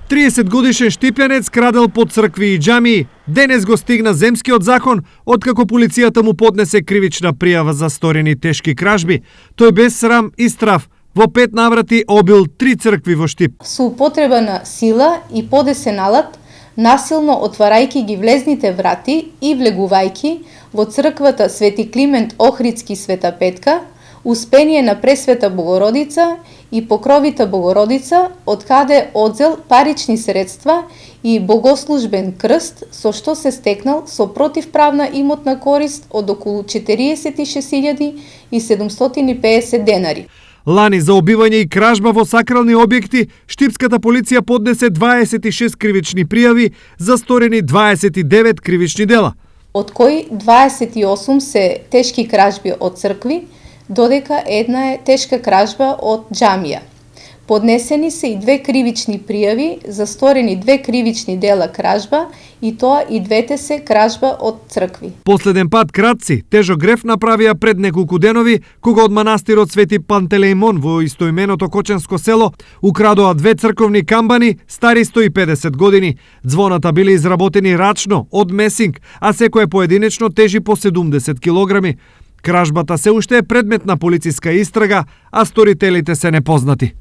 30-годишен штипјанец крадел по цркви и џамии. Денес го стигна земскиот закон, откако полицијата му поднесе кривична пријава за сторени тешки кражби. Тој без срам и страв во 5 наврати обил 3 цркви во Штип. Со употреба на сила и подесен алат, насилно отварајќи ги влезните врати и влегувајќи во црквата Свети Климент Охридски Света Петка, Успение на Пресвета Богородица и Покровита Богородица, од каде одзел парични средства и богослужбен крст, со што се стекнал со противправна имотна корист од околу 46.750 денари. Лани за убивање и кражба во сакрални објекти, штипската полиција поднесе 26 кривични пријави за сторени 29 кривични дела. Од кои 28 се тешки кражби од цркви, додека една е тешка кражба од џамија. Поднесени се и 2 кривични пријави за сторени 2 кривични дела кражба, и тоа и двете се кражба од цркви. Последен пат кратци тежок греф направија пред неколку денови, кога од манастирот Свети Пантелеимон во истоименото Коченско село украдоа 2 црковни камбани стари 150 години. Звоната биле изработени рачно од месинг, а секое поединечно тежи по 70 килограми. Кражбата се уште е предмет на полициска истрага, а сторителите се непознати.